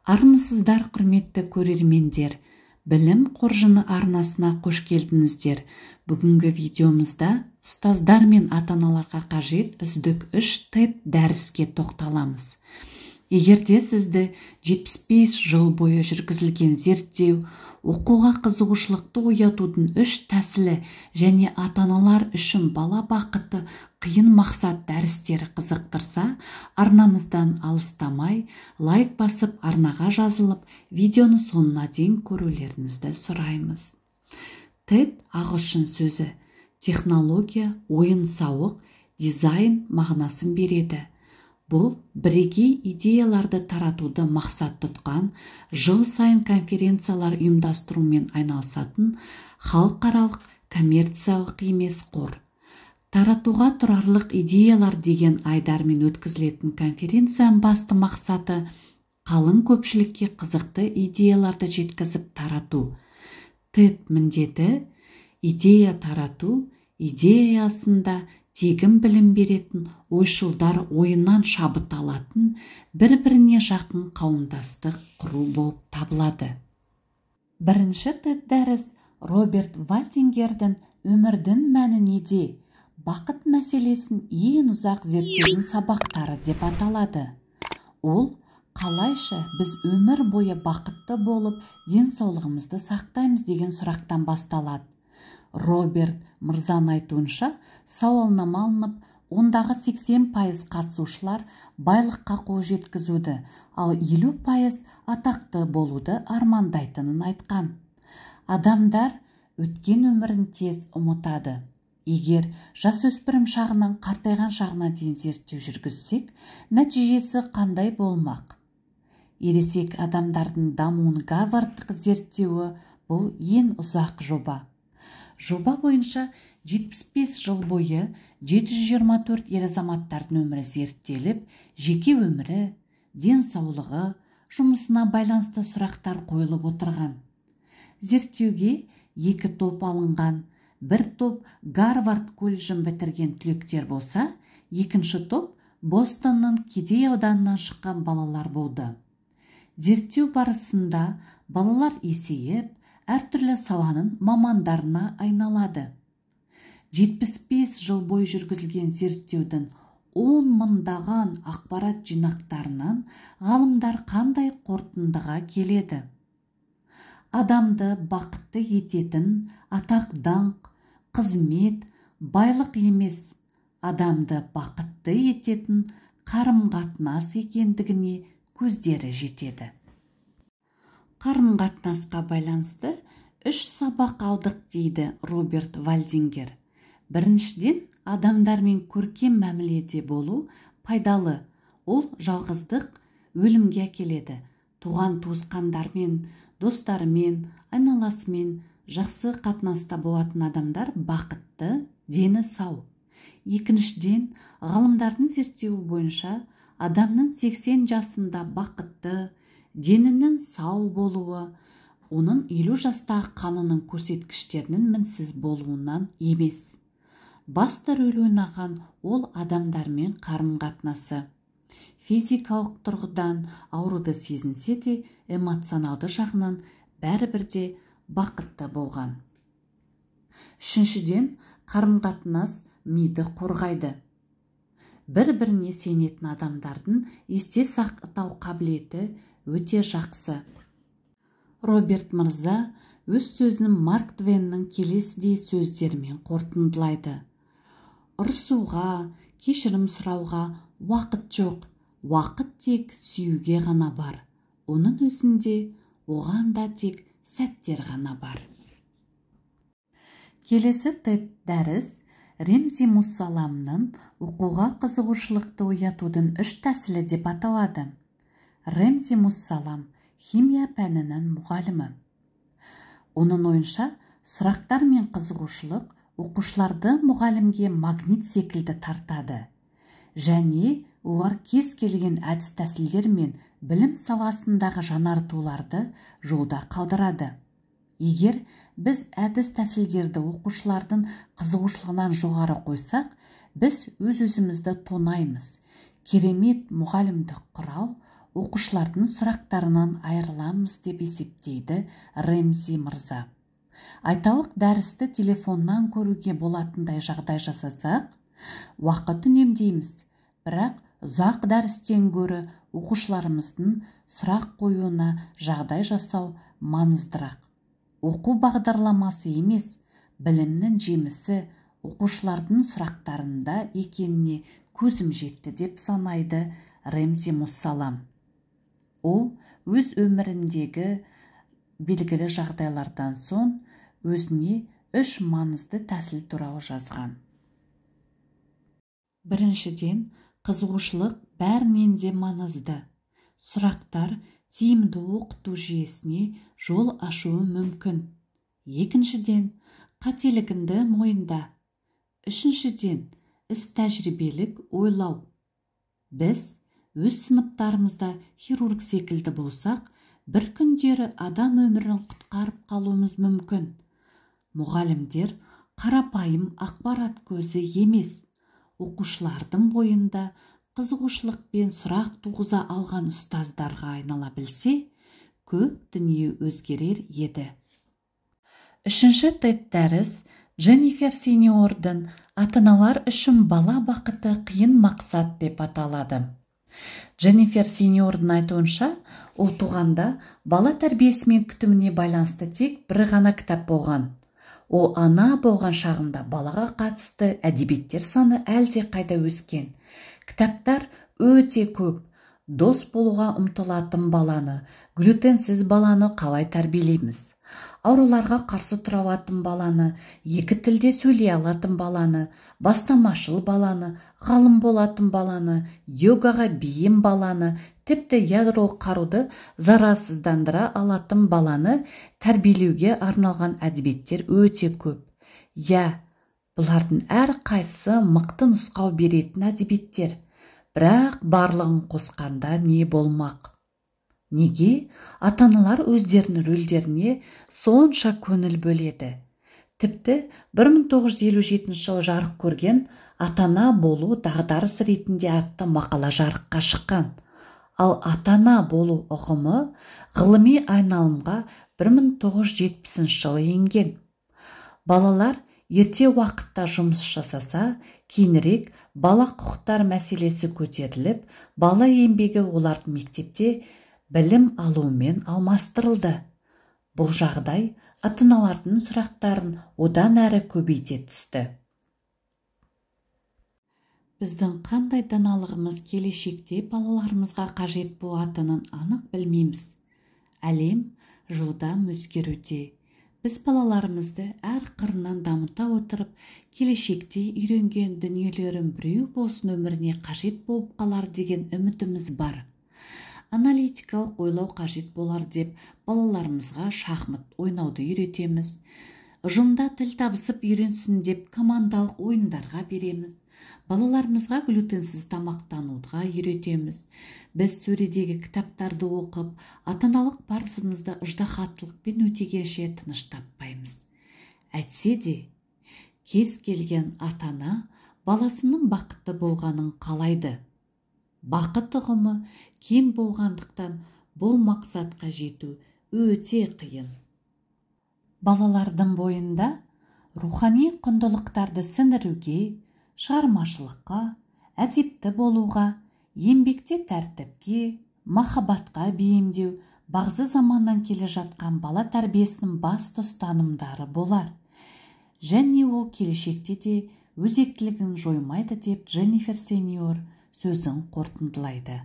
Армысыздар, құрметті көрермендер. Білім қоржыны арнасына қош келдіңіздер. Бүгінгі видеомызда ұстаздар мен ата-аналарға қажет үздік 3 TED дәріске тоқталамыз. Егерде сізді 75 жыл бойы жүргізілген зерттеу, оқуға қызығушылықты оятудың 3 тәсілі және ата-аналар үшін бала бақыты қиын мақсат дәрістері қызықтырса, арнамыздан алыстамай, лайк басып, арнаға жазылып, видеоны соңына дейін көрулеріңізді сұраймыз. TED ағылшын сөзі, технология, ойын-сауық, дизайн мағынасын береді. Бұл бірегей идеяларды таратуды мақсат тұтқан, жыл сайын конференциялар ұйымдастырумен айналысатын халықаралық коммерциялық емес қор. Таратуға тұрарлық идеялар деген айдармен өткізілетін конференцияның басты мақсаты қалың көпшілікке қызықты идеяларды жеткізіп тарату. TED міндеті идея тарату, идеясында тегін білім беретін, ойшылдар ойынан шабыт алатын, бір-біріне жақын қауымдастық құру болып табылады. Бірінші TED дәріс Роберт Вальдингердің өмірдің мәні неде? Бақыт мәселесін ең ұзақ зерттеудің сабақтары деп аталады. Ол қалайша біз өмір бойы бақытты болып, денсаулығымызды сақтаймыз деген сұрақтан басталады. Роберт мырзаның айтуынша, сауалнама алынып, ондағы 80% қатысушылар байлыққа қол жеткізуді, ал 50% атақты болуды армандайтынын айтқан. Адамдар өткен өмірін тез ұмытады. Егер жасөспірім шағынан қартайған шағына дейін зерттеу жүргізсек, нәтижесі қандай болмақ? Ересек адамдардың дамуын Гарвардтық зерттеуі бұл ең ұзақ жоба. Жоба бойынша 75 жыл бойы 724 ер азаматтардың өмірі зерттеліп, жеке өмірі, денсаулығы, жұмысына байланысты сұрақтар қойылып отырған. Зерттеуге 2 топ алынған. Бір топ Гарвард колледжін бітірген түлектер болса, екінші топ Бостонның кедей ауданынан шыққан балалар болды. Зерттеу барысында балалар есейіп, әртүрлі саланың мамандарына айналады. 75 жыл бойы жүргізілген зерттеудің 10 мыңдаған ақпарат жинақтарынан ғалымдар қандай қорытындыға келеді? Адамды бақытты ететін атақ-даңқ, қызмет, байлық емес, адамды бақытты ететін қарым-қатынас екендігіне көздері жетеді. Қарым-қатынасқа байланысты 3 сабақ алдық дейді Роберт Вальдингер. Біріншіден, адамдармен көркем мәміледе болу пайдалы. Ол жалғыздық өлімге әкеледі. Туған туысқандармен, достарымен, айналасымен жақсы қатынаста болатын адамдар бақытты, дені сау. Екіншіден, ғалымдардың зерттеуі бойынша адамның 80 жасында бақытты, денінің сау болуы, оның 50 жастағы қанының көрсеткіштерінің мінсіз болуынан емес. Басты рөл ойнаған ол адамдармен қарым-қатынасы. Физикалық тұрғыдан ауруды сезінсе де, эмоционалды жағынан бәрібірде бақытты болған. Үшіншіден, қарым-қатынас миды қорғайды. Бір-біріне сенетін адамдардың есте сақтау қабілеті өте жақсы. Роберт мырза өз сөзін Марк Твеннің келесідей сөздерімен қорытындылайды. Ұрсуға, кешірім сұрауға уақыт жоқ, уақыт тек сүюге ғана бар. Оның өзінде оған да тек сәттер ғана бар. Келесі TED дәріс Ремзи Муссаламның оқуға қызығушылықты оятудың 3 тәсілі деп аталады. Ремзи Муссалам химия пәнінің мұғалімі. Оның ойынша, сұрақтар мен қызығушылық оқушыларды мұғалімге магнит секілді тартады. Және олар кез келген әдіс тәсілдер мен білім саласындағы жаңартуларды жолда қалдырады. Егер біз әдіс тәсілдерді оқушылардың қызығушылығынан жоғары қойсақ, біз өз-өзімізді тонаймыз. Керемет мұғалімдік құрал оқушылардың сұрақтарынан айырыламыз деп есептейді Рэмзи мырза. Айталық, дәрісті телефоннан көруге болатындай жағдай жасасақ, уақыт үнемдейміз, бірақ ұзақ дәрістен гөрі оқушыларымыздың сұрақ қоюына жағдай жасау маңыздырақ. Оқу бағдарламасы емес, білімнің жемісі оқушылардың сұрақтарында екеніне көзім жетті деп санайды Рэмзи Муссалам. Ол өз өміріндегі белгілі жағдайлардан соң өзіне 3 маңызды тәсіл туралы жазған. Біріншіден, қызығушылық бәрінен де маңызды. Сұрақтар тиімді оқыту жүйесіне жол ашуы мүмкін. Екіншіден, қателігіңді мойында. Үшіншіден, іс-тәжірибелік ойлау. Біз өз сыныптарымызда хирург секілді болсақ, бір күндері адам өмірін құтқарып қалуымыз мүмкін. Мұғалімдер қарапайым ақпарат көзі емес. Оқушылардың бойында қызығушылық пен сұрақ туғыза алған ұстаздарға айнала білсе, көп дүние өзгерер еді. Үшінші TED дәріс Дженнифер Сеньордың ата-аналар үшін бала бақыты қиын мақсат деп аталады. Дженнифер Сеньордың айтуынша, ол туғанда бала тәрбиесі мен күтіміне байланысты тек бір ғана кітап болған. Ол ана болған шағында балаға қатысты әдебиеттер саны әлде қайда өскен. Кітаптар өте көп. Дос болуға ұмтылатын баланы, глютенсіз баланы қалай тәрбиелейміз? Ауруларға қарсы тұра алатын баланы, 2 тілде сөйлей алатын баланы, бастамашыл баланы, ғалым болатын баланы, йогаға бейім баланы, тіпті ядролық қаруды зарарсыздандыра алатын баланы тәрбиелеуге арналған әдебиеттер өте көп. Бұлардың әр қайсысы мықты нұсқау беретін әдебиеттер. Бірақ барлығын қосқанда не болмақ? Неге ата-аналар өздерінің рөлдеріне сонша көңіл бөледі? Тіпті 1957 жылы жарық көрген «Ата-ана болу дағдарыс ретінде» атты мақала жарыққа шыққан. Ал ата-ана болу ұғымы ғылыми айналымға 1970 жылы енген. Балалар ерте уақытта жұмыс жасаса, кейінірек бала құқықтар мәселесі көтеріліп, бала еңбегі олардың мектепте білім алуымен алмастырылды. Бұл жағдай ата-аналардың сұрақтарын одан әрі көбейте түсті. Біздің қандай даналығымыз келешекте балаларымызға қажет болатынын анық білмейміз. Әлем жылдам өзгеруде. Біз балаларымызды әр қырынан дамыта отырып, келешекте үйренген дүниелерін біреу болсын өміріне қажет болып қалар деген үмітіміз бар. Аналитикалық ойлау қажет болар деп балаларымызға шахмат ойнауды үйретеміз. Ұжымда тіл табысып үйренсін деп командалық ойындарға береміз. Балаларымызға глютенсіз тамақтануға үйретеміз. Біз сөредегі кітаптарды оқып, ата-аналық парызымызды ыждахаттылықпен өтегенше тыныш таппаймыз. Әйтсе де, кез келген ата-ана баласының бақытты болғанын қалайды. Бақыт ұғымы кем болғандықтан бұл мақсатқа жету өте қиын. Балалардың бойында рухани құндылықтарды сіңіруге, шығармашылыққа, әдепті болуға, еңбекте тәртіпке, махаббатқа бейімдеу бағзы заманнан келе жатқан бала тәрбиесінің басты ұстанымдары болар. Және ол келешекте де өзектілігін жоймайды деп Дженнифер Сеньор сөзін қорытындылайды.